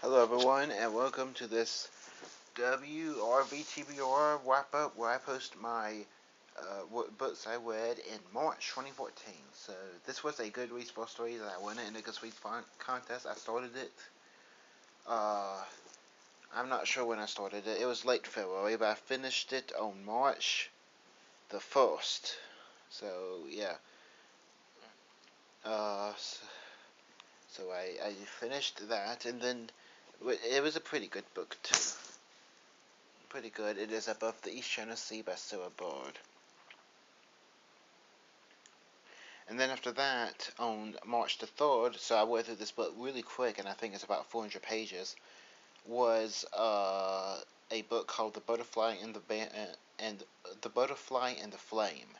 Hello everyone, and welcome to this WRV TBR Wrapup, where I post my books I read in March 2014. So this was a Goodreads for story that I won in a Goodreads contest. I started it. I'm not sure when I started it. It was late February, but I finished it on March the 1st. So yeah. Uh, so I finished that, and then it was a pretty good book too. Pretty good. It is Above the East China Sea by Sarah Bard. And then after that, on March the 3rd, so I went through this book really quick, and I think it's about 400 pages, was a book called The Butterfly and The Butterfly and the Flame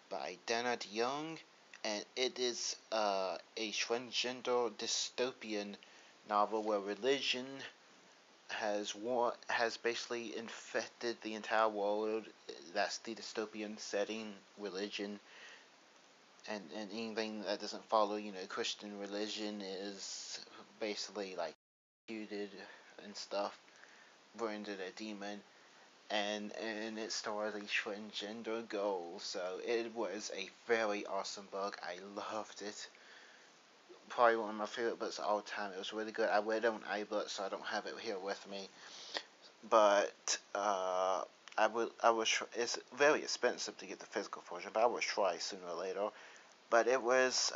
by Dana DeYoung, and it is a transgender dystopian novel where religion has basically infected the entire world. That's the dystopian setting, religion, and anything that doesn't follow, Christian religion is basically like executed and stuff, burned as a demon, and it stars a transgender girl. So it was a very awesome book. I loved it. Probably one of my favorite books of all time. It was really good. I read it on iBooks, so I don't have it here with me. But it's very expensive to get the physical version, but I would try sooner or later. But it was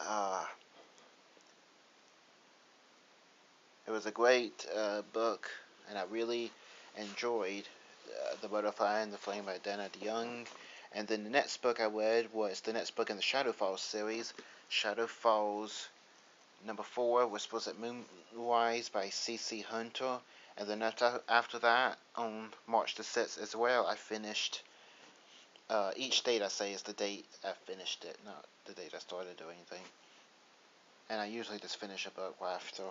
a great book, and I really enjoyed The Butterfly and the Flame by Dana DeYoung. And then the next book I read was the next book in the Shadow Falls series, Shadow Falls number 4, was supposed to Moonrise by C.C. Hunter. And then after that, on March the 6th as well, I finished. Each date I say is the date I finished it, not the date I started doing anything. And I usually just finish a book right after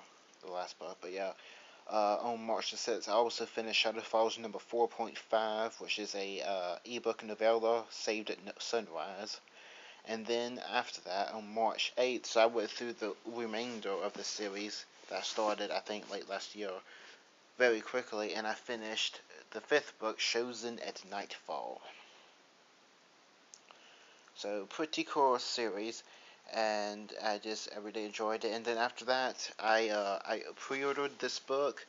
the last book. But yeah, on March the 6th, I also finished Shadow Falls number 4.5, which is a ebook novella saved at sunrise. And then after that, on March 8th, so I went through the remainder of the series that I started, I think, late last year, very quickly, and I finished the 5th book, Chosen at Nightfall. So, pretty cool series, and I really enjoyed it. And then after that, I pre-ordered this book,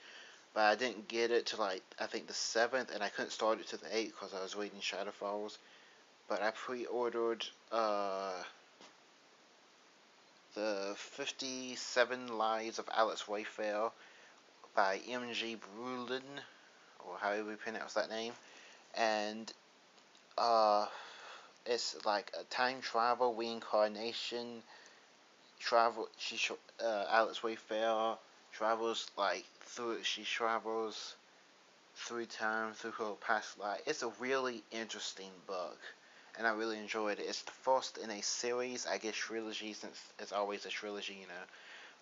but I didn't get it till I think the 7th, and I couldn't start it till the 8th because I was reading Shadow Falls. But I pre-ordered the 57 Lives of Alice Wayfair by M.G. Buehrlen, or however you pronounce that name, and it's like a time travel, reincarnation, Alice Wayfair travels she travels through time, through her past life. It's a really interesting book, and I really enjoyed it. It's the first in a series, I guess trilogy, since it's always a trilogy,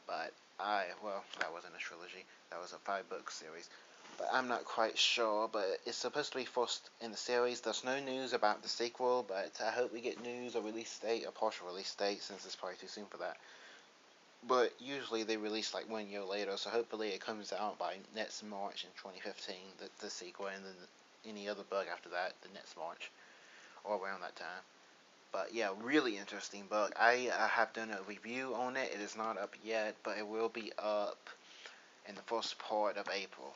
but that wasn't a trilogy, that was a 5-book series. But I'm not quite sure, but it's supposed to be first in the series. There's no news about the sequel, but I hope we get news, or release date, or partial release date, since it's probably too soon for that. But usually they release like 1 year later, so hopefully it comes out by next March in 2015, the sequel, and then any other book after that, the next March, or around that time. But yeah, really interesting book. I have done a review on it. It is not up yet, but it will be up in the first part of April.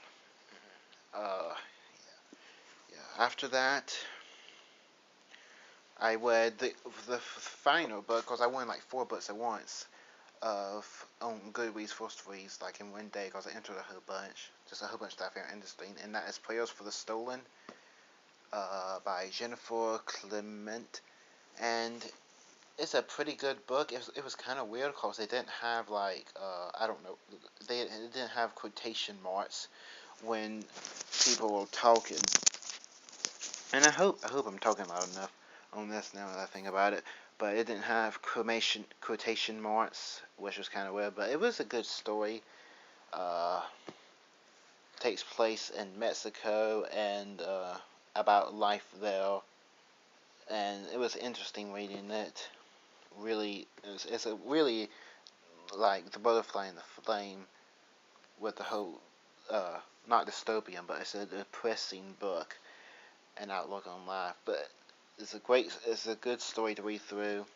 Yeah. After that, I read the final book, because I won like 4 books at once, on Goodreads first reads, like in one day, because I entered a whole bunch, just a whole bunch that I found interesting, and that is Prayers for the Stolen, by Jennifer Clement, and it's a pretty good book. It was kind of weird because they didn't have I don't know, they didn't have quotation marks when people were talking, and I hope I'm talking loud enough on this now that I think about it. But it didn't have quotation marks, which was kind of weird. But it was a good story. Takes place in Mexico, and about life there, and it was interesting reading it. Really, it's a really like The Butterfly and the Flame, with the whole not dystopian, but it's a depressing book and outlook on life. But it's a good story to read through.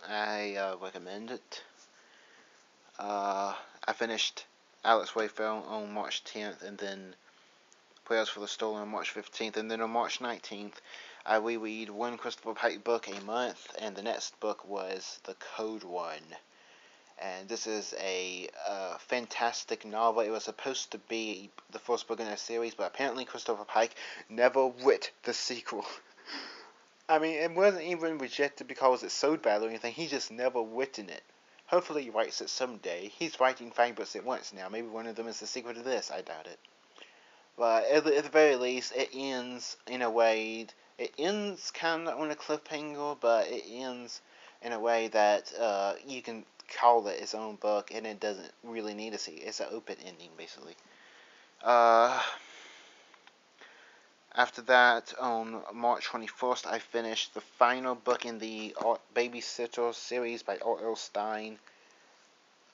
I recommend it. I finished Alex Wayfair on March 10th, and then Prayers for the Stolen on March 15th, and then on March 19th, I reread one Christopher Pike book a month, and the next book was The Code One. And this is a fantastic novel. It was supposed to be the first book in a series, but apparently Christopher Pike never writ the sequel. I mean, it wasn't even rejected because it sold bad or anything. He just never written it. Hopefully he writes it someday. He's writing 5 books at once now. Maybe one of them is the sequel to this. I doubt it. But at the very least, it ends in a way. It ends kind of on a cliffhanger, but it ends in a way that you can call it its own book, and it doesn't really need to see. It's an open ending, basically. After that, on March 21st, I finished the final book in the Babysitter series by R.L. Stine.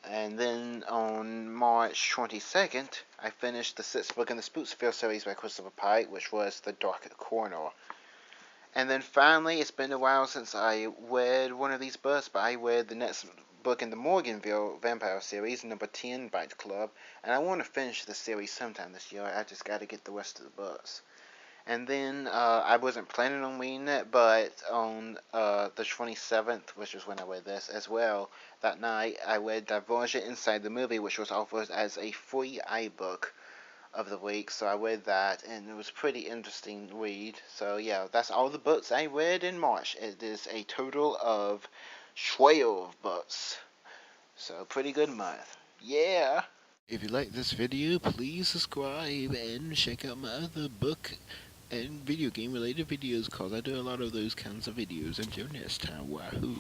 And then on March 22nd, I finished the 6th book in the Spooksphere series by Christopher Pike, which was The Dark Corner. And then finally, it's been a while since I read one of these books, but I read the next book in the Morganville Vampire series, number 10, Bite Club. And I want to finish the series sometime this year. I just got to get the rest of the books. And then I wasn't planning on reading it, but on the 27th, which is when I read this as well, that night I read Divergent Inside the Movie, which was offered as a free iBook of the week. So I read that, and it was a pretty interesting read. So yeah, that's all the books I read in March. It is a total of 12 books. So pretty good month. Yeah! If you like this video, please subscribe and check out my other book and video game related videos, cause I do a lot of those kinds of videos. Until next time, wahoo!